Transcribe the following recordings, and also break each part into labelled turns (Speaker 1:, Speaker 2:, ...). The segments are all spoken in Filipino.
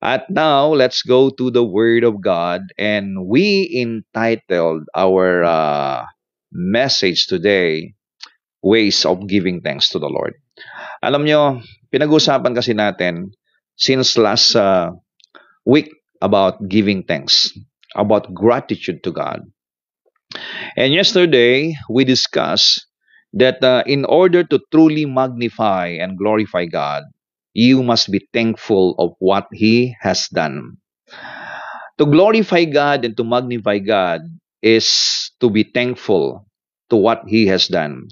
Speaker 1: At now, let's go to the Word of God, and we entitled our message today, Ways of Giving Thanks to the Lord. Alam nyo, pinag-usapan kasi natin since last week about giving thanks, about gratitude to God. And yesterday, we discussed that in order to truly magnify and glorify God, you must be thankful of what He has done. To glorify God and to magnify God is to be thankful to what He has done.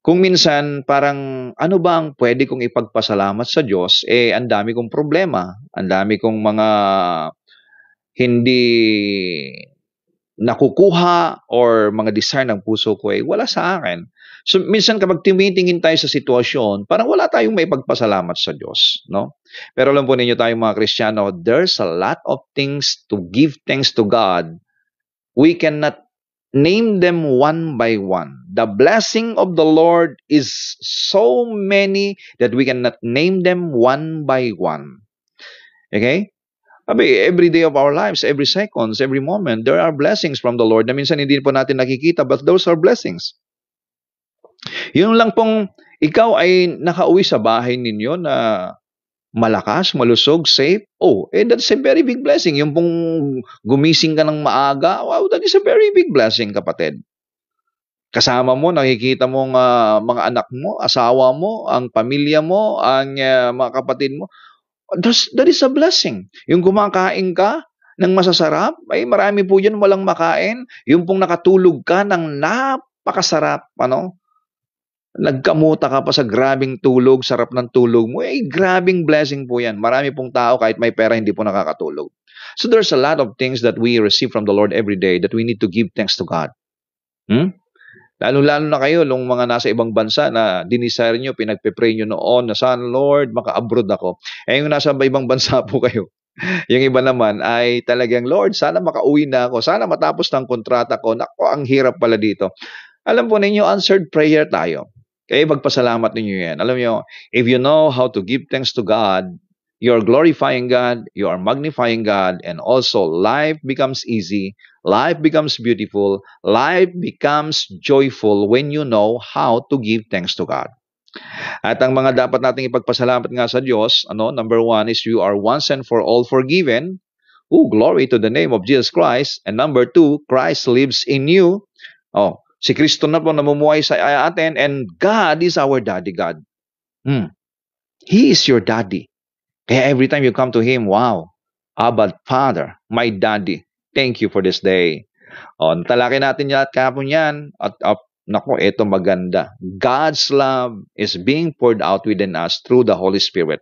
Speaker 1: Kung minsan parang ano ba ang pwede kong ipagpasalamat sa Diyos, ang dami kong problema, ang dami kong mga hindi nakukuha or mga desire ng puso ko wala sa akin. So minsan kapag tumitingin tayo sa sitwasyon, parang wala tayong maipagpasalamat sa Diyos, no? Pero alam po ninyo tayong mga Kristiyano, there's a lot of things to give thanks to God. We cannot name them one by one. The blessing of the Lord is so many that we cannot name them one by one. Okay? Every day of our lives, every seconds, every moment, there are blessings from the Lord na minsan hindi po natin nakikita, but those are blessings. Yun lang pong ikaw ay nakauwi sa bahay ninyo na malakas, malusog, safe. That's a very big blessing. Yung pong gumising ka ng maaga, wow, that is a very big blessing, kapatid. Kasama mo, nakikita mo ang mga anak mo, asawa mo, ang pamilya mo, ang mga kapatid mo. That is a blessing. Yung kumakain ka ng masasarap, marami po yan walang makain. Yung pong nakatulog ka ng napakasarap, nagkamuta ka pa sa grabing tulog, sarap ng tulog mo, grabing blessing po yan. Marami pong tao kahit may pera hindi po nakakatulog. So there's a lot of things that we receive from the Lord every day that we need to give thanks to God. Lalo-lalo na kayo, nung mga nasa ibang bansa na dinisire nyo, pinagpe-pray nyo noon na sana Lord, maka-abroad ako. Yung nasa ibang bansa po kayo, yung iba naman ay talagang Lord, sana makauwi na ako, sana matapos ng kontrata ko. Nako, ang hirap pala dito. Alam po ninyo, answered prayer tayo. Kaya magpasalamat ninyo yan. Alam nyo, if you know how to give thanks to God, you are glorifying God, you are magnifying God, and also life becomes easy, life becomes beautiful, life becomes joyful when you know how to give thanks to God. At ang mga dapat nating ipagpasalamat nga sa Diyos, number one is you are once and for all forgiven. Glory to the name of Jesus Christ. And number two, Christ lives in you. Si Kristo na po namumuhay sa atin, and God is our daddy God. He is your daddy. Kaya every time you come to Him, wow, Abba Father, my daddy, thank you for this day. Natalaki natin yan at kahapon yan. Nako, eto maganda. God's love is being poured out within us through the Holy Spirit.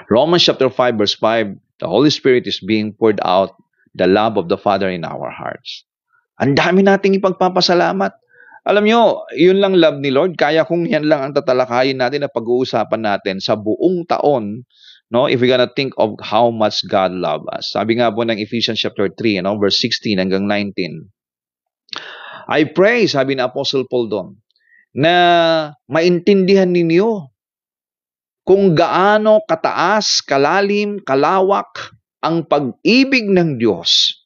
Speaker 1: Romans chapter 5 verse 5, the Holy Spirit is being poured out, the love of the Father in our hearts. Ang dami nating ipagpapasalamat. Alam nyo, yun lang love ni Lord. Kaya kung yan lang ang tatalakayin natin na pag-uusapan natin sa buong taon, if we're gonna think of how much God loves us. Sabi nga po ng Ephesians chapter 3, verse 16 hanggang 19. I pray, sabi ni Apostle Paul doon, na maintindihan ninyo kung gaano kataas, kalalim, kalawak ang pag-ibig ng Diyos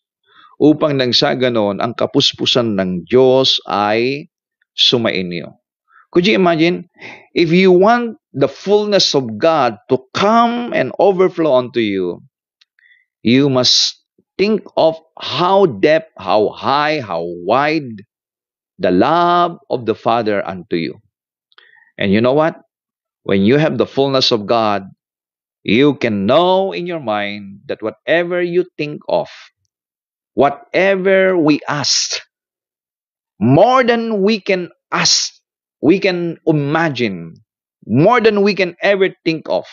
Speaker 1: upang nang sa ganon, ang kapuspusan ng Diyos ay sumainyo. Could you imagine? If you want the fullness of God to come and overflow unto you, you must think of how deep, how high, how wide the love of the Father unto you. And you know what? When you have the fullness of God, you can know in your mind that whatever you think of, whatever we ask, more than we can ask, we can imagine, more than we can ever think of,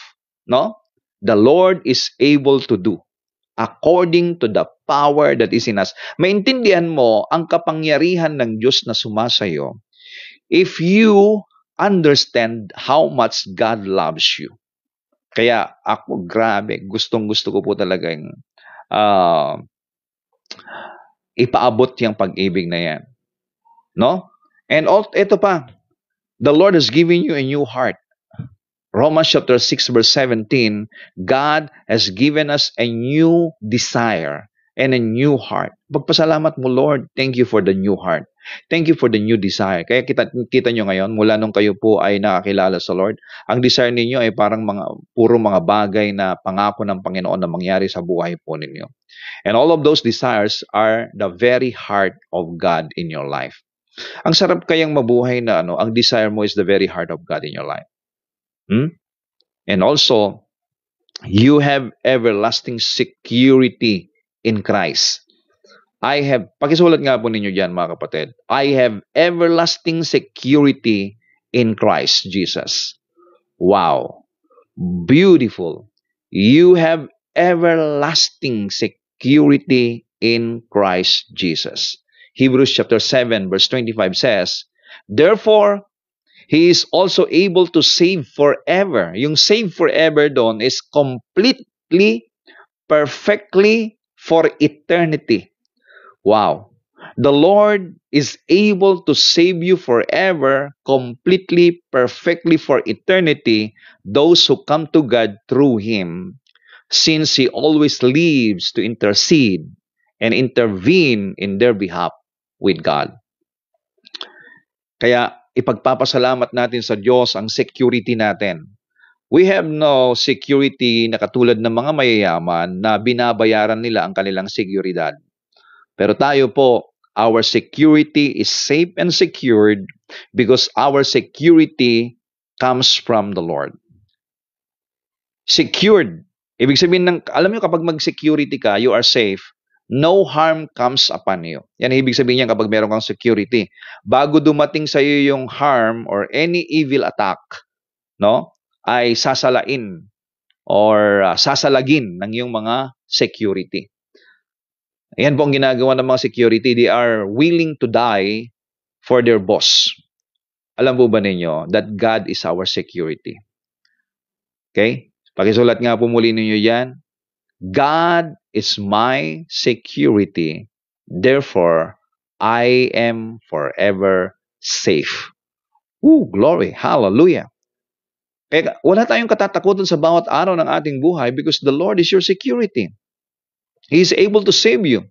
Speaker 1: the Lord is able to do according to the power that is in us. Maintindihan mo ang kapangyarihan ng Diyos na sumasayo if you understand how much God loves you. Kaya ako, grabe, gustong-gusto ko po talagang ipaabot yung pag-ibig na yan. And ito pa, the Lord has given you a new heart. Romans chapter 6 verse 17, God has given us a new desire and a new heart. Pagpasalamat mo, Lord, thank you for the new heart. Thank you for the new desire. Kaya kita nyo ngayon, mula nung kayo po ay nakakilala sa Lord, ang desire ninyo ay parang puro mga bagay na pangako ng Panginoon na mangyari sa buhay po ninyo. And all of those desires are the very heart of God in your life. Ang sarap kayang mabuhay na ang desire mo is the very heart of God in your life. And also, you have everlasting security in Christ. Pakisulat nga po ninyo dyan mga kapatid, I have everlasting security in Christ Jesus. Wow. Beautiful. You have everlasting security in Christ Jesus. Hebrews chapter 7 verse 25 says, therefore, He is also able to save forever. Yung save forever doon is completely, perfectly, for eternity. Wow. The Lord is able to save you forever, completely, perfectly, for eternity, those who come to God through Him, since He always lives to intercede and intervene in their behalf with God. Kaya ipagpapasalamat natin sa Diyos ang security natin. We have no security na katulad ng mga mayayaman na binabayaran nila ang kanilang seguridad. Pero tayo po, our security is safe and secured because our security comes from the Lord. Secured. Ibig sabihin alam niyo kapag mag-security ka, you are safe. No harm comes upon you. Yan ibig sabihin niyan kapag meron kang security. Bago dumating sa iyo yung harm or any evil attack, ay sasalain or sasalagin ng iyong mga security. Ayan po ang ginagawa ng mga security. They are willing to die for their boss. Alam po ba ninyo that God is our security? Okay? Pakisulat nga po muli ninyo yan. God is my security. Therefore, I am forever safe. Glory. Hallelujah. Kaya wala tayong katatakutan sa bawat araw ng ating buhay because the Lord is your security. He is able to save you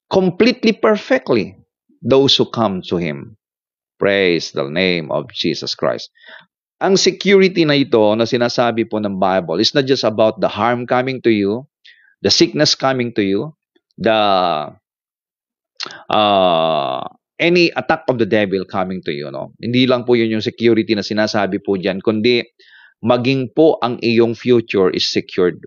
Speaker 1: completely, perfectly, those who come to Him. Praise the name of Jesus Christ. Ang security na ito na sinasabi po ng Bible is not just about the harm coming to you, the sickness coming to you, the any attack of the devil coming to you. Hindi lang po yun yung security na sinasabi po dyan, kundi maging po ang iyong future is secured.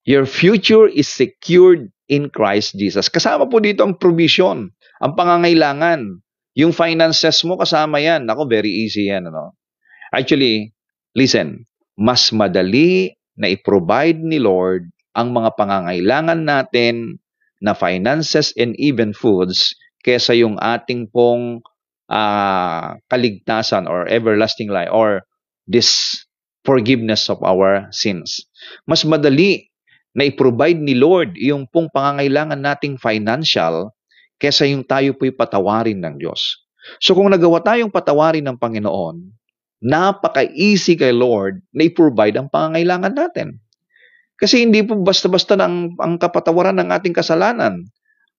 Speaker 1: Your future is secured in Christ Jesus. Kasama po dito ang provision, ang pangangailangan. Yung finances mo, kasama yan. Ako, very easy yan. Actually, listen, mas madali na i-provide ni Lord ang mga pangangailangan natin na finances and even foods kesa yung ating pong kaligtasan or everlasting life or this forgiveness of our sins. Mas madali na i-provide ni Lord yung pong pangangailangan nating financial kesa yung tayo po'y patawarin ng Diyos. So kung nagawa tayong patawarin ng Panginoon, napaka-easy kay Lord na i-provide ang pangangailangan natin. Kasi hindi po basta-basta ang kapatawaran ng ating kasalanan.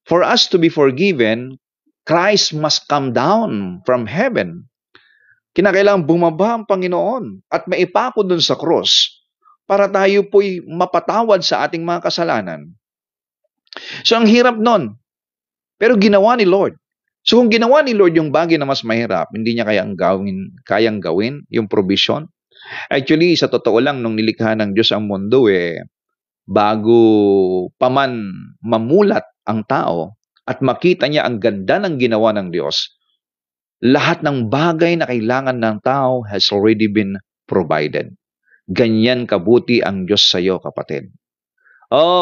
Speaker 1: For us to be forgiven, Christ must come down from heaven. Kinakailangan bumaba ang Panginoon at maipako dun sa cross para tayo po'y mapatawad sa ating mga kasalanan. So ang hirap nun. Pero ginawa ni Lord. So kung ginawa ni Lord yung bagay na mas mahirap, hindi niya kayang gawin yung provision. Actually, sa totoo lang, nung nilikha ng Diyos ang mundo, bago pa man mamulat ang tao at makita niya ang ganda ng ginawa ng Diyos, lahat ng bagay na kailangan ng tao has already been provided. Ganyan kabuti ang Diyos sa iyo, kapatid.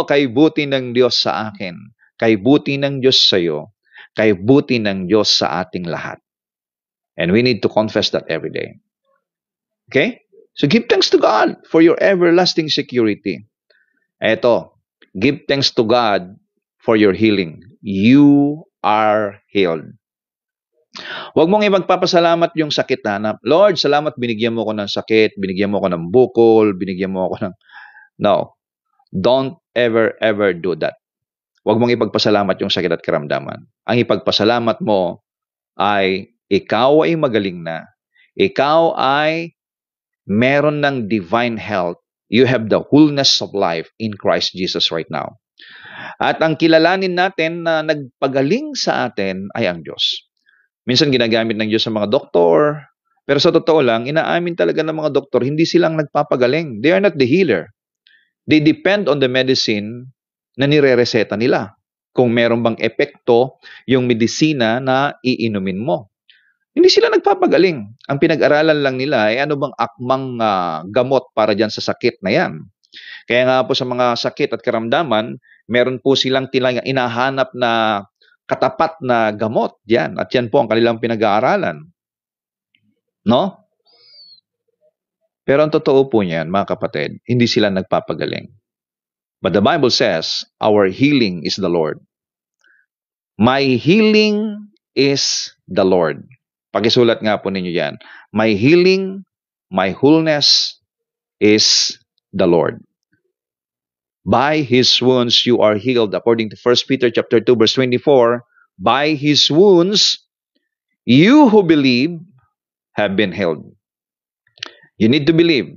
Speaker 1: Kay buti ng Diyos sa akin, kay buti ng Diyos sa iyo, kay buti ng Diyos sa ating lahat. And we need to confess that every day. Okay? So give thanks to God for your everlasting security. Eto, give thanks to God for your healing. You are healed. Huwag mong ipagpapasalamat yung sakit na, Lord, salamat binigyan mo ko ng sakit, binigyan mo ko ng bukol, binigyan mo ako ng... No, don't ever do that. Huwag mong ipagpasalamat yung sakit at karamdaman. Ang ipagpasalamat mo ay ikaw ay magaling na. Ikaw ay meron ng divine health. You have the wholeness of life in Christ Jesus right now. At ang kilalanin natin na nagpagaling sa atin ay ang Diyos. Minsan ginagamit ng Diyos sa mga doktor, pero sa totoo lang, inaamin talaga ng mga doktor, hindi silang nagpapagaling. They are not the healer. They depend on the medicine na nire-reseta nila. Kung meron bang epekto yung medisina na iinumin mo. Hindi sila nagpapagaling. Ang pinag-aralan lang nila ay ano bang akmang gamot para dyan sa sakit na yan. Kaya nga po sa mga sakit at karamdaman, meron po silang inahanap na katapat na gamot yan. At yan po ang kanilang pinag-aaralan. No? Pero ang totoo po niyan, mga kapatid, hindi sila nagpapagaling. But the Bible says, our healing is the Lord. My healing is the Lord. Pakisulat nga po ninyo yan. My healing, my wholeness is the Lord. By His wounds you are healed. According to 1 Peter chapter 2, verse 24, by His wounds, you who believe have been healed. You need to believe.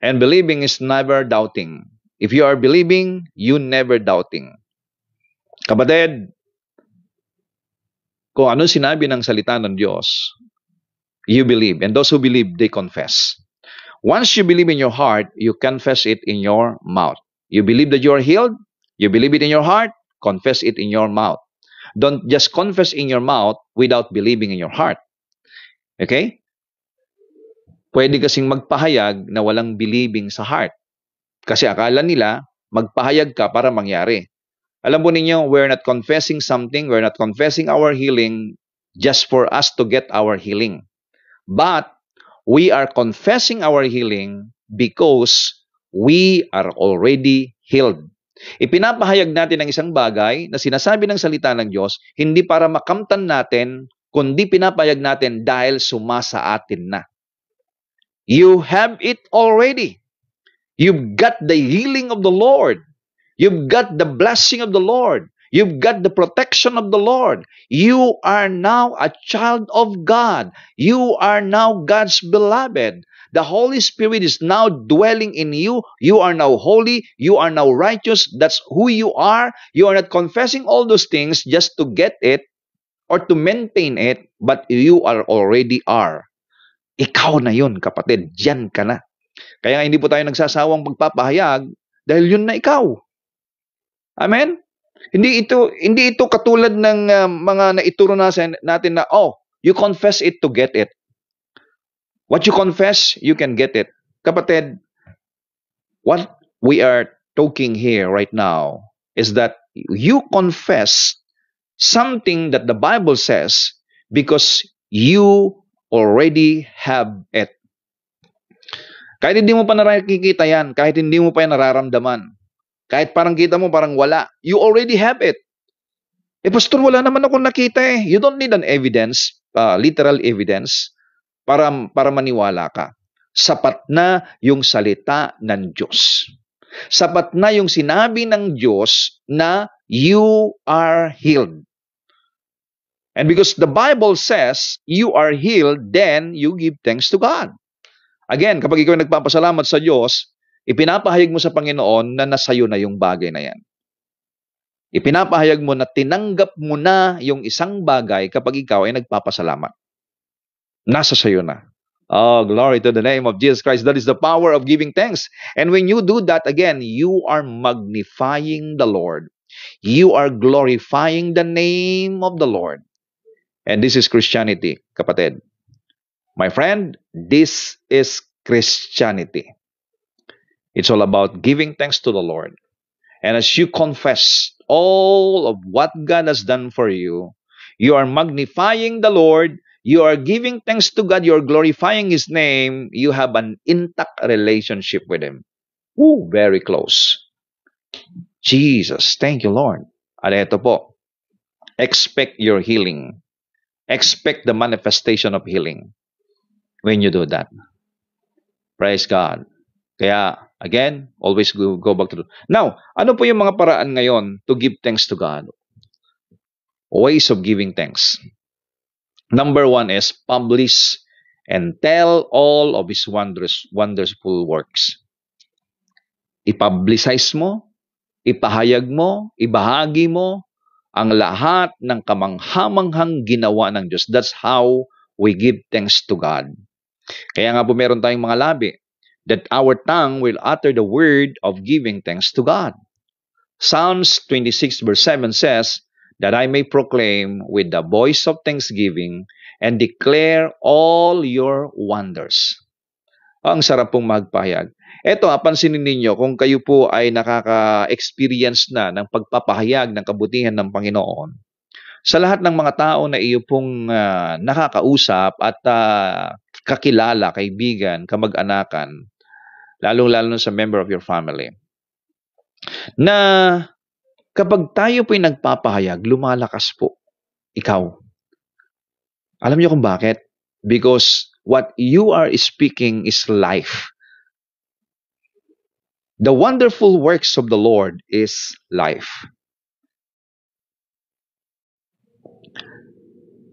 Speaker 1: And believing is never doubting. If you are believing, you never doubting. Kapatid, kung ano sinabi ng salita ng Diyos, you believe. And those who believe, they confess. Once you believe in your heart, you confess it in your mouth. You believe that you are healed, you believe it in your heart, confess it in your mouth. Don't just confess in your mouth without believing in your heart. Okay? Pwede kasing magpahayag na walang believing sa heart. Kasi akala nila, magpahayag ka para mangyari. Alam po ninyo, we're not confessing something, we're not confessing our healing just for us to get our healing. But we are confessing our healing because we are already healed. Ipinapahayag natin ang isang bagay na sinasabi ng salita ng Diyos, hindi para makamtan natin, kundi pinapahayag natin dahil sumasa atin na. You have it already. You've got the healing of the Lord. You've got the blessing of the Lord. You've got the protection of the Lord. You are now a child of God. You are now God's beloved. The Holy Spirit is now dwelling in you. You are now holy. You are now righteous. That's who you are. You are not confessing all those things just to get it or to maintain it, but you are already are. Ikaw na yun, kapatid. Diyan ka na. Kaya hindi po tayo nagsasawang pagpapahayag dahil yun na ikaw. Amen? Hindi ito katulad ng mga naituro natin na, you confess it to get it. What you confess, you can get it. Kapatid, what we are talking here right now is that you confess something that the Bible says because you already have it. Kahit hindi mo pa nakikita yan, kahit hindi mo pa yan nararamdaman, kahit parang kita mo parang wala, you already have it. Pastor, wala naman akong nakita eh. You don't need an evidence, literal evidence, para maniwala ka. Sapat na yung salita ng Diyos. Sapat na yung sinabi ng Diyos na you are healed. And because the Bible says you are healed, then you give thanks to God. Again, kapag ikaw nagpapasalamat sa Diyos, ipinapahayag mo sa Panginoon na nasayo na yung bagay na yan. Ipinapahayag mo na tinanggap mo na yung isang bagay kapag ikaw ay nagpapasalamat. Nasa sayo na. Oh, glory to the name of Jesus Christ. That is the power of giving thanks. And when you do that, again, you are magnifying the Lord. You are glorifying the name of the Lord. And this is Christianity, kapatid. My friend, this is Christianity. It's all about giving thanks to the Lord. And as you confess all of what God has done for you, you are magnifying the Lord, you are giving thanks to God, you are glorifying His name, you have an intact relationship with Him. Ooh, very close. Jesus, thank you, Lord. At ito po, expect your healing. expect the manifestation of healing when you do that. Praise God. Kaya, again, always go back to Now, ano po yung mga paraan ngayon to give thanks to God? Ways of giving thanks. Number one is publish and tell all of His wonderful works. I-publicize mo, ipahayag mo, ibahagi mo ang lahat ng kamanghamanghang ginawa ng Diyos. That's how we give thanks to God. Kaya nga po meron tayong mga labi, that our tongue will utter the word of giving thanks to God. Psalms 26 verse 7 says, that I may proclaim with the voice of thanksgiving and declare all your wonders. Ang sarap pong magpahayag. Eto, pansinin ninyo, kung kayo po ay nakaka-experience na ng pagpapahayag ng kabutihan ng Panginoon, sa lahat ng mga tao na iyo pong nakakausap at kakilala, kaibigan, kamag-anakan, lalong-lalo sa member of your family, na kapag tayo po'y nagpapahayag, lumalakas po ikaw. Alam niyo kung bakit? Because what you are speaking is life. The wonderful works of the Lord is life.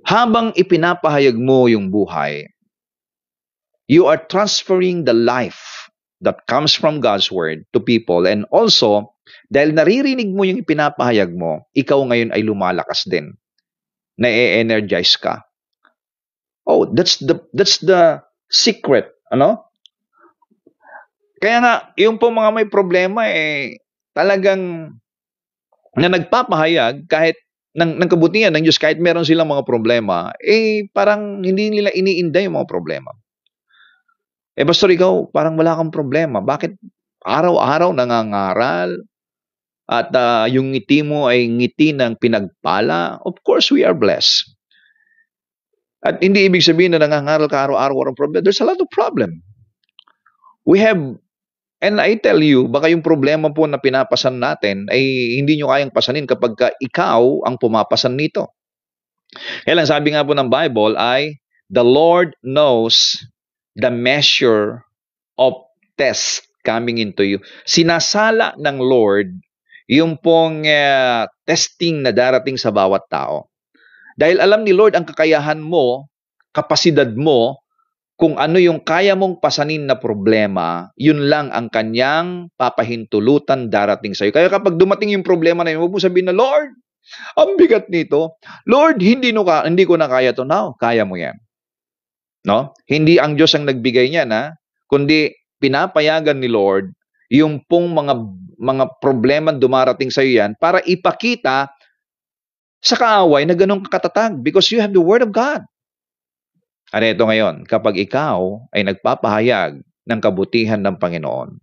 Speaker 1: Habang ipinapahayag mo yung buhay, you are transferring the life that comes from God's Word to people. And also, dahil naririnig mo yung ipinapahayag mo, ikaw ngayon ay lumalakas din. Na-energize ka. Oh, that's the secret, ano? Kaya nga, yung po mga may problema talagang na nagpapahayag kahit ng kabutihan ng Diyos, kahit meron silang mga problema, parang hindi nila iniinda yung mga problema. Pastor, ikaw, parang wala kang problema. Bakit araw-araw nangangaral at yung ngiti mo ay ngiti ng pinagpala? Of course, we are blessed. At hindi ibig sabihin na nangangaral ka araw-araw walang problem. There's a lot of problem. We have, and I tell you, baka yung problema po na pinapasan natin ay hindi nyo kayang pasanin kapag ikaw ang pumapasan nito. Kaya lang, sabi nga po ng Bible ay, the Lord knows the measure of test coming into you. Sinasala ng Lord yung pong testing na darating sa bawat tao. Dahil alam ni Lord ang kakayahan mo, kapasidad mo, kung ano yung kaya mong pasanin na problema, yun lang ang kanyang papahintulutan darating sa iyo. Kaya kapag dumating yung problema na yun, huwag mo sabihin na, Lord, ang bigat nito. Lord, hindi ko na kaya to. No, kaya mo yan. No? Hindi ang Diyos ang nagbigay niyan, kundi pinapayagan ni Lord yung pong mga problema dumarating sa iyo yan para ipakita sa kaaway na ganun katatag because you have the Word of God. At ito ngayon, kapag ikaw ay nagpapahayag ng kabutihan ng Panginoon,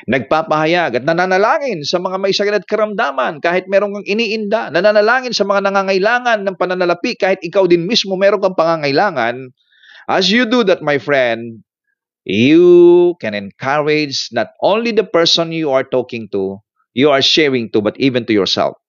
Speaker 1: nagpapahayag at nananalangin sa mga may sakit at karamdaman kahit meron kang iniinda, nananalangin sa mga nangangailangan ng pananalapi kahit ikaw din mismo meron kang pangangailangan, as you do that, my friend, you can encourage not only the person you are talking to, you are sharing to, but even to yourself.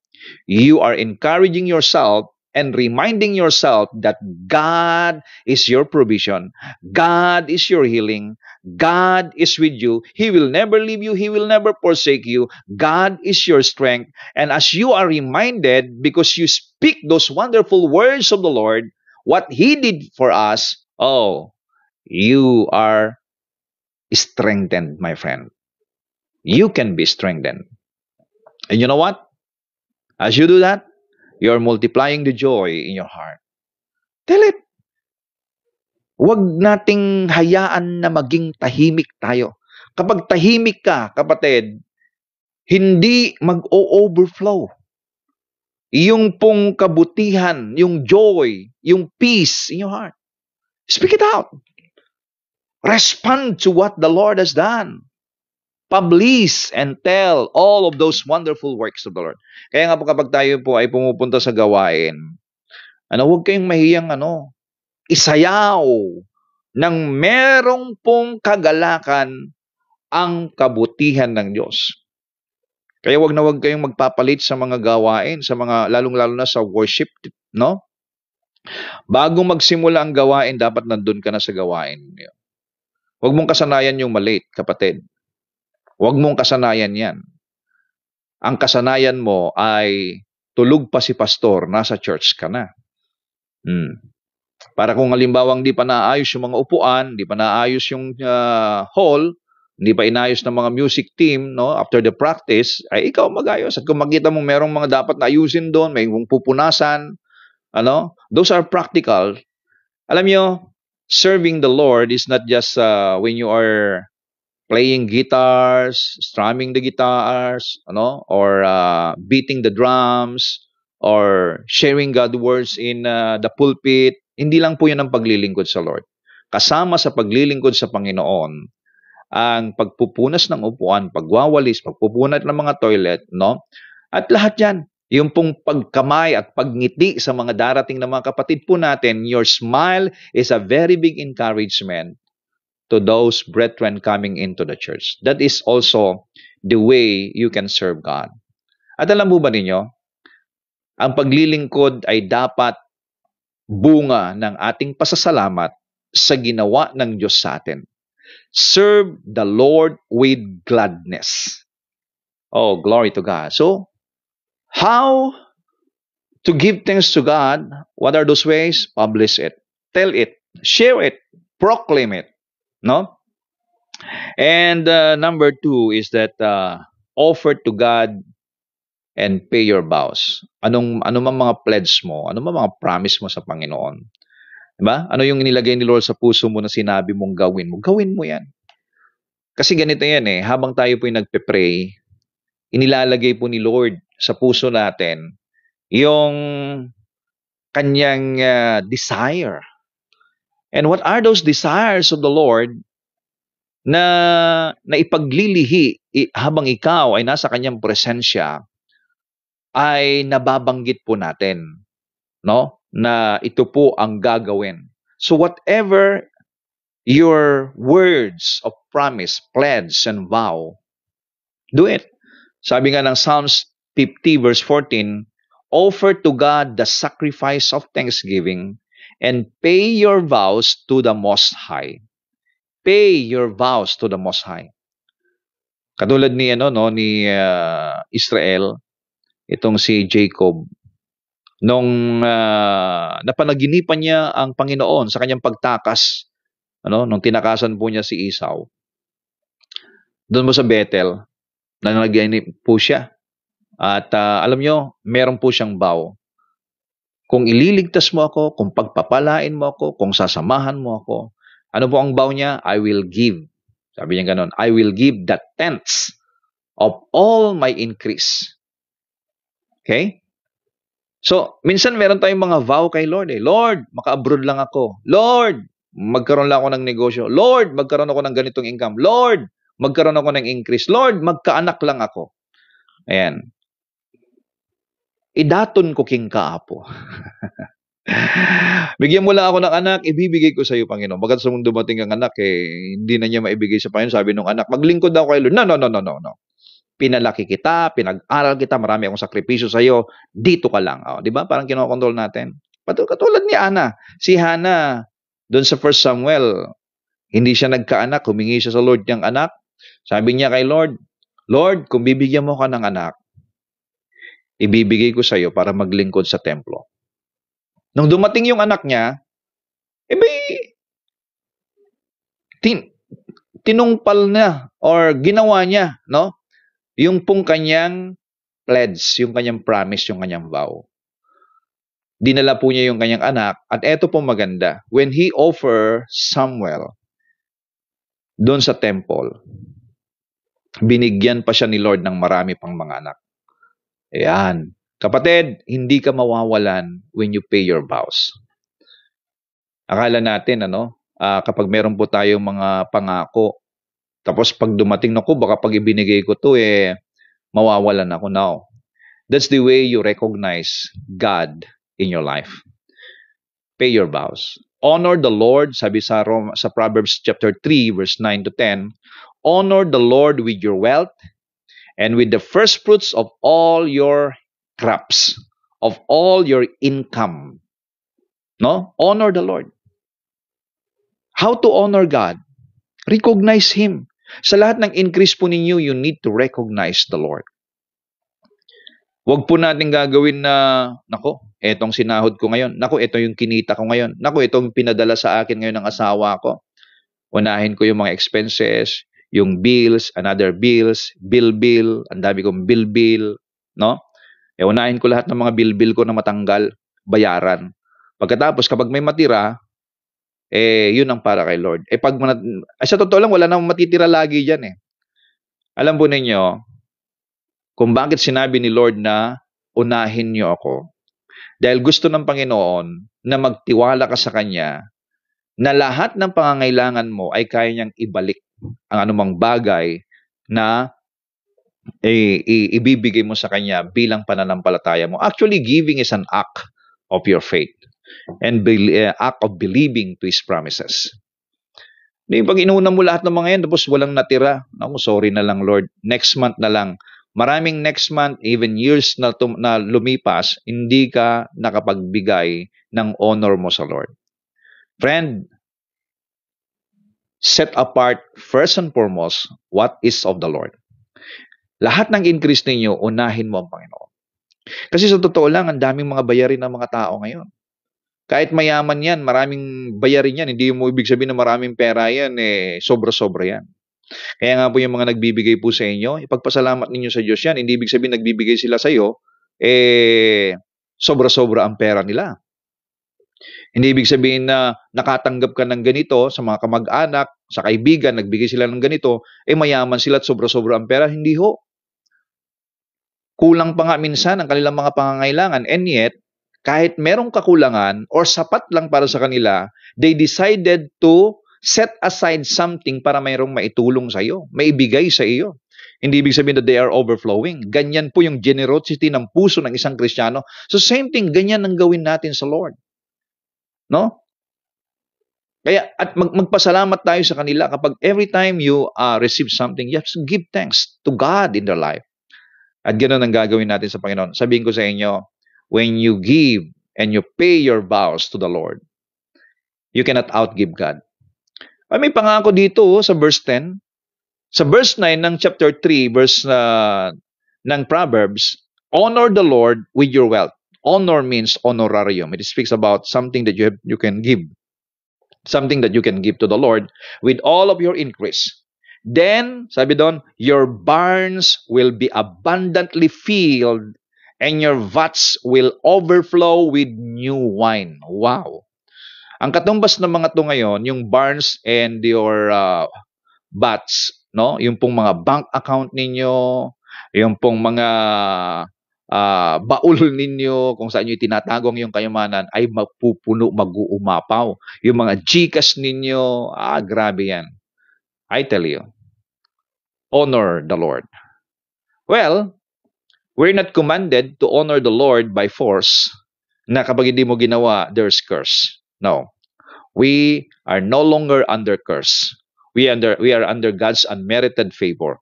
Speaker 1: You are encouraging yourself and reminding yourself that God is your provision. God is your healing. God is with you. He will never leave you. He will never forsake you. God is your strength. And as you are reminded, because you speak those wonderful words of the Lord, what He did for us, you are strengthened, my friend. You can be strengthened. And you know what? As you do that, you're multiplying the joy in your heart. Tell it. Huwag nating hayaan na maging tahimik tayo. Kapag tahimik ka, kapatid, hindi mag-o-overflow. Yung pong kabutihan, yung joy, yung peace in your heart. Speak it out. Respond to what the Lord has done. Publish and tell all of those wonderful works of the Lord. Kaya nga po kapag tayo po ay pumupunta sa gawain, huwag kayong mahiyang isayaw ng merong pong kagalakan ang kabutihan ng Diyos. Kaya wag na wag kayong magpapalit sa mga gawain, sa mga lalong-lalo na sa worship, no? Bago magsimula ang gawain, dapat nandun ka na sa gawain. Huwag mong kasanayan yung malate, kapatid. Huwag mong kasanayan yan. Ang kasanayan mo ay tulog pa si pastor, nasa church ka na. Para kung halimbawang di pa naayos yung mga upuan, di pa naayos yung hall, hindi pa inayos ng mga music team, no, after the practice, ay ikaw magayos. At kung makita mong merong mga dapat na ayusin doon, may pupunasan, those are practical. Alam nyo, serving the Lord is not just when you are playing guitars, strumming the guitars, or beating the drums, or sharing God's words in the pulpit. Hindi lang po yan ang paglilingkod sa Lord. Kasama sa paglilingkod sa Panginoon, ang pagpupunas ng upuan, pagwawalis, pagpupunat ng mga toilet, no? At lahat yan, yung pong pagkamay at pagngiti sa mga darating na mga kapatid po natin, your smile is a very big encouragement to those brethren coming into the church. That is also the way you can serve God. At alam mo ba ninyo, ang paglilingkod ay dapat bunga ng ating pasasalamat sa ginawa ng Diyos sa atin. Serve the Lord with gladness. Oh, glory to God. So, how to give thanks to God? What are those ways? Publish it. Tell it. Share it. Proclaim it. No? And number 2 is that offer to God and pay your vows. Ano mang mga pledge mo, ano mang mga promise mo sa Panginoon. Diba? Ano yung inilagay ni Lord sa puso mo na sinabi mong gawin mo? Gawin mo yan. Kasi ganito yan habang tayo po yung nagpe-pray, inilalagay po ni Lord sa puso natin yung kanyang desire. And what are those desires of the Lord na ipaglilihi habang ikaw ay nasa kanyang presensya, ay nababanggit po natin, no? Na ito po ang gagawin. So whatever your words of promise, pledge, and vow, do it. Sabi nga ng Psalms 50 verse 14, offer to God the sacrifice of thanksgiving and pay your vows to the Most High. Pay your vows to the Most High. Katulad ni Israel, itong si Jacob, nung napanaginipan niya ang Panginoon sa kanyang pagtakas, nung tinakasan po niya si Esau. Doon mo sa Bethel, nanaginip po siya. At alam nyo, meron po siyang vow. Kung ililigtas mo ako, kung pagpapalain mo ako, kung sasamahan mo ako, ano po ang vow niya? I will give. Sabi niya ganun, I will give the tenths of all my increase. Okay? So, minsan meron tayong mga vow kay Lord. Lord, maka-abroad lang ako. Lord, magkaroon lang ako ng negosyo. Lord, magkaroon ako ng ganitong income. Lord, magkaroon ako ng increase. Lord, magkaanak lang ako. Ayan. Idaton ko king kaapo. Bigyan mo lang ako ng anak, ibibigay ko sa iyo, Panginoon. Bagat sa mundo dumating ang anak, hindi na niya maibigay sa Panginoon. Sabi nung anak, maglingkod daw kay Lord. No. Pinalaki kita, pinag-aral kita, marami akong sakripisyo sa iyo, dito ka lang. Di ba? Parang kinokontrol natin. Katulad ni Ana. Si Hana, doon sa 1 Samuel, hindi siya nagkaanak, humingi siya sa Lord niyang anak. Sabi niya kay Lord, Lord, kung bibigyan mo ka ng anak, ibibigay ko sa iyo para maglingkod sa templo. Nung dumating yung anak niya, tinungpal niya or ginawa niya, no? Yung pong kanyang pledge, yung kanyang promise, yung kanyang vow. Dinala po niya yung kanyang anak at eto po maganda. When he offered Samuel doon sa temple, binigyan pa siya ni Lord ng marami pang mga anak. Ayan. Kapatid, hindi ka mawawalan when you pay your vows. Akala natin, kapag meron po tayong mga pangako, tapos pag dumating na ko, baka pag ibinigay ko to, mawawalan ako now. That's the way you recognize God in your life. Pay your vows. Honor the Lord, sabi sa Proverbs chapter 3, verse 9 to 10, honor the Lord with your wealth and with the first fruits of all your crops, of all your income. No? Honor the Lord. How to honor God? Recognize Him. Sa lahat ng increase po ninyo, you need to recognize the Lord. Huwag po natin gagawin na, nako, etong sinahod ko ngayon. Nako, ito yung kinita ko ngayon. Nako, itong pinadala sa akin ngayon ng asawa ko. Unahin ko yung mga expenses, yung bills, another bills, bill, ang dami kong bill, no? Unahin ko lahat ng mga bill ko na matanggal, bayaran. Pagkatapos, kapag may matira, yun ang para kay Lord. Sa totoo lang, wala namang matitira lagi dyan eh. Alam po ninyo, kung bakit sinabi ni Lord na unahin niyo ako. Dahil gusto ng Panginoon na magtiwala ka sa Kanya na lahat ng pangangailangan mo ay kaya niyang ibalik ang anumang bagay na ibibigay mo sa Kanya bilang pananampalataya mo. Actually, giving is an act of your faith and act of believing to His promises. Pag inuuna mo lahat ng mga yan, tapos walang natira, ako, sorry na lang Lord, next month na lang. Maraming next month, even years na lumipas, hindi ka nakapagbigay ng honor mo sa Lord. Friend, set apart first and foremost what is of the Lord. Lahat ng increase ninyo, unahin mo ang Panginoon. Kasi sa totoo lang, ang daming mga bayarin ng mga tao ngayon. Kahit mayaman yan, maraming bayarin yan. Hindi mo ibig sabihin na maraming pera yan, sobra-sobra yan. Kaya nga po yung mga nagbibigay po sa inyo, ipagpasalamat ninyo sa Diyos yan. Hindi ibig sabihin nagbibigay sila sa iyo, sobra-sobra ang pera nila. Hindi ibig sabihin na nakatanggap ka ng ganito sa mga kamag-anak, sa kaibigan, nagbigay sila ng ganito, mayaman sila at sobra-sobra ang pera. Hindi ho. Kulang pa nga minsan ang kanilang mga pangangailangan. And yet, kahit merong kakulangan or sapat lang para sa kanila, they decided to set aside something para mayroong maitulong sa iyo, maibigay sa iyo. Hindi ibig sabihin that they are overflowing. Ganyan po yung generosity ng puso ng isang Kristiyano. So same thing, ganyan ang gawin natin sa Lord. No? Kaya at magpasalamat tayo sa kanila kapag every time you receive something, you have to give thanks to God in their life. At ganoon ang gagawin natin sa Panginoon. Sabihin ko sa inyo, when you give and you pay your vows to the Lord, you cannot outgive God. May pangako dito sa verse 10. Sa verse 9 ng chapter 3, verse ng Proverbs, honor the Lord with your wealth. Honor means honorarium. It speaks about something that you can give. Something that you can give to the Lord with all of your increase. Then, sabi doon, your barns will be abundantly filled and your vats will overflow with new wine. Wow! Ang katumbas ng mga to ngayon, yung barns and your vats, no? Yung pong mga bank account ninyo, yung pong mga baul ninyo, kung saan nyo tinatagong yung kayamanan, ay mapupuno, mag-uumapaw. Yung mga GCash ninyo, grabe yan. I tell you, honor the Lord. Well, we're not commanded to honor the Lord by force, na kapag hindi mo ginawa, there's curse. No. We are no longer under curse. We are under God's unmerited favor.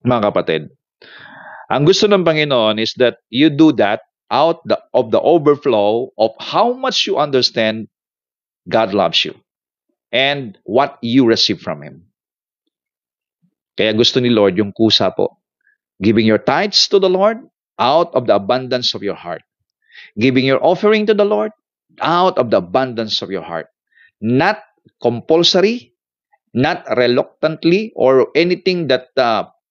Speaker 1: Mga kapatid, ang gusto ng Panginoon is that you do that out of the overflow of how much you understand God loves you and what you receive from Him. Kaya gusto ni Lord yung kusa po. Giving your tithes to the Lord out of the abundance of your heart. Giving your offering to the Lord out of the abundance of your heart. Not compulsory, not reluctantly, or anything that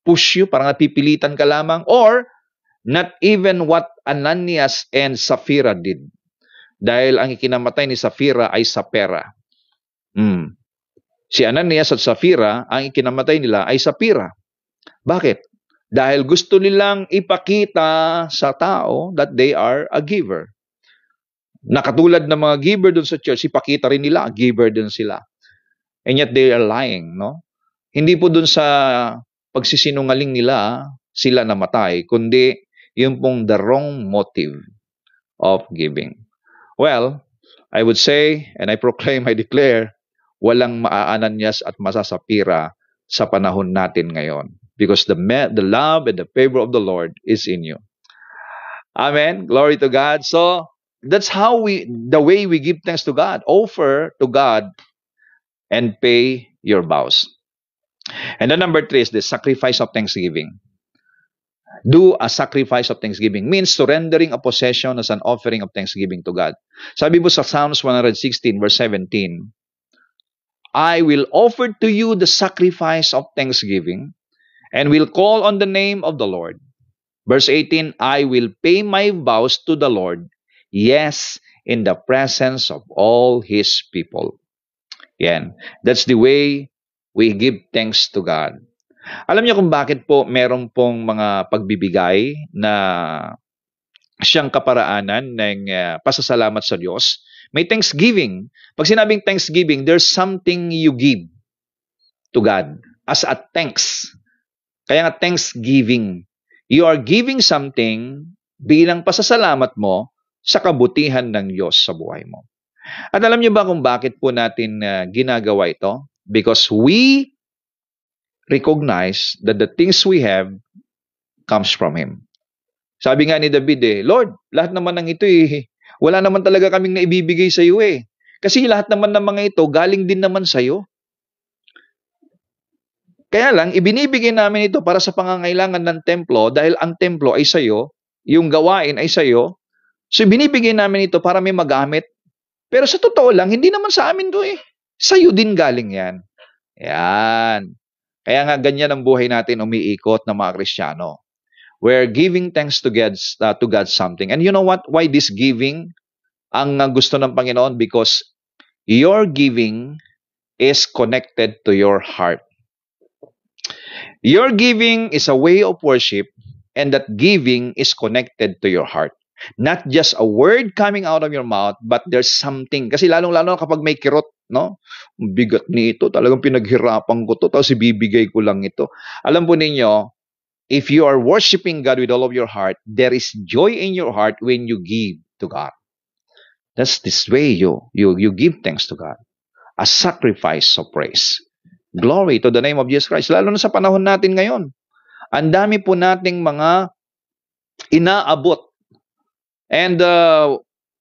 Speaker 1: push you, parang napipilitan ka lamang, or not even what Ananias and Sapphira did. Dahil ang ikinamatay ni Sapphira ay sa pera. Si Ananias at Sapphira, ang ikinamatay nila ay sa pera. Bakit? Dahil gusto nilang ipakita sa tao that they are a giver. Nakatulad ng mga giver dun sa church, ipakita rin nila, giver din sila. And yet they are lying, no? Hindi po dun sa pagsisinungaling nila, sila namatay, kundi yung pong the wrong motive of giving. Well, I would say, and I proclaim, I declare, walang maaananyas at masasapira sa panahon natin ngayon. Because the love and the favor of the Lord is in you. Amen. Glory to God. So, That's how the way we give thanks to God. Offer to God and pay your vows. And then number three is the sacrifice of thanksgiving. Do a sacrifice of thanksgiving. Means surrendering a possession as an offering of thanksgiving to God. Sabi mo sa Psalms 116 verse 17, I will offer to you the sacrifice of thanksgiving and will call on the name of the Lord. Verse 18, I will pay my vows to the Lord, yes, in the presence of all His people. Yan. That's the way we give thanks to God. Alam niyo kung bakit po meron pong mga pagbibigay na siyang kaparaanan ng pasasalamat sa Diyos? May thanksgiving. Pag sinabing thanksgiving, there's something you give to God as a thanks. Kaya nga thanksgiving. You are giving something bilang pasasalamat mo sa kabutihan ng Diyos sa buhay mo. At alam niyo ba kung bakit po natin ginagawa ito? Because we recognize that the things we have comes from Him. Sabi nga ni David Lord, lahat naman ng ito wala naman talaga kaming naibibigay sa iyo Kasi lahat naman ng mga ito galing din naman sa iyo. Kaya lang, ibinibigay namin ito para sa pangangailangan ng templo dahil ang templo ay sa iyo, yung gawain ay sa iyo. So, ibinibigay namin ito para may magamit. Pero sa totoo lang, hindi naman sa amin to Sa iyo din galing yan. Yan. Kaya nga ganyan ang buhay natin umiikot ng mga Kristiyano. We're giving thanks to God something. And you know what? Why this giving ang gusto ng Panginoon? Because your giving is connected to your heart. Your giving is a way of worship, and that giving is connected to your heart. Not just a word coming out of your mouth, but there's something. Kasi lalong-lalo kapag may kirot, no? Bigat nito, talagang pinaghirapan ko to, tapos ibibigay ko lang ito. Alam po ninyo, if you are worshiping God with all of your heart, there is joy in your heart when you give to God. That's this way you give thanks to God. A sacrifice of praise. Glory to the name of Jesus Christ. Lalo na sa panahon natin ngayon. Ang dami po nating mga inaabot. And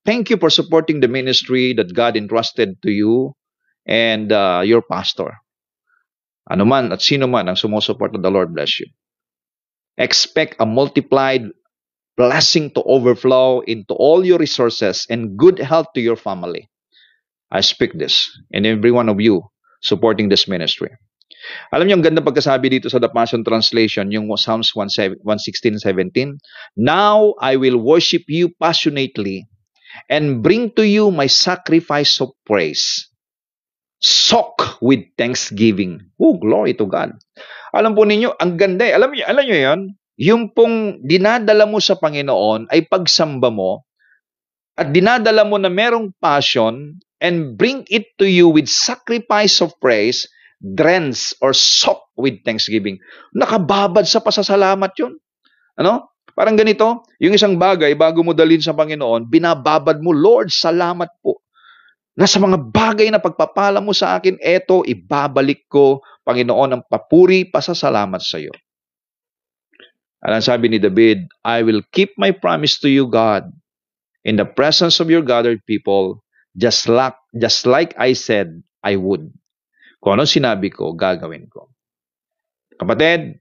Speaker 1: thank you for supporting the ministry that God entrusted to you and your pastor. Ano man at sino man ang sumusuporta, the Lord bless you. Expect a multiplied blessing to overflow into all your resources and good health to your family. I speak this and every one of you supporting this ministry. Alam niyo, ang ganda pagkasabi dito sa The Passion Translation, yung Psalms 116:17. Now I will worship you passionately and bring to you my sacrifice of praise. Soak with thanksgiving. Oh, glory to God. Alam po ninyo, ang ganda Alam niyo yan? Yung pong dinadala mo sa Panginoon ay pagsamba mo at dinadala mo na merong passion and bring it to you with sacrifice of praise, drenched or soaked with thanksgiving. Nakababad sa pasasalamat yun. Ano? Parang ganito, yung isang bagay, bago mo dalhin sa Panginoon, binababad mo, Lord, salamat po. Nasa mga bagay na pagpapala mo sa akin, eto, ibabalik ko, Panginoon, ang papuri, pasasalamat sa iyo. Alam sabi ni David, I will keep my promise to you, God, in the presence of your gathered people, just like I said I would. Kung ano sinabi ko, gagawin ko. Kapatid,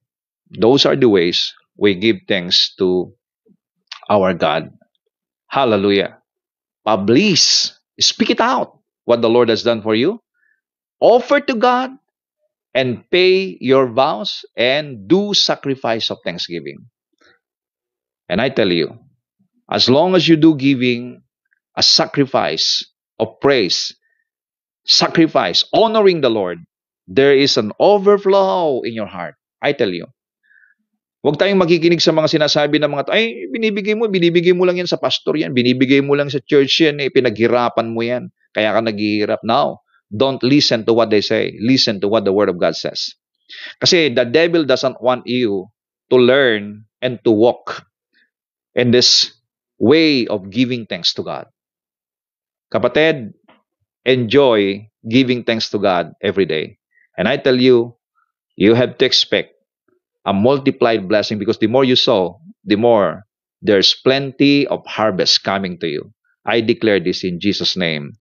Speaker 1: those are the ways we give thanks to our God. Hallelujah. Please, speak it out, what the Lord has done for you. Offer to God and pay your vows and do sacrifice of thanksgiving. And I tell you, as long as you do giving a sacrifice of praise, sacrifice, honoring the Lord, there is an overflow in your heart. I tell you. Huwag tayong makikinig sa mga sinasabi ng mga ay, binibigay mo lang yan sa pastor yan, binibigay mo lang sa church yan, pinaghirapan mo yan, kaya ka naghihirap. Now, don't listen to what they say. Listen to what the Word of God says. Kasi the devil doesn't want you to learn and to walk in this way of giving thanks to God. Kapatid, enjoy giving thanks to God every day. And I tell you, you have to expect a multiplied blessing because the more you sow, the more there's plenty of harvest coming to you. I declare this in Jesus' name.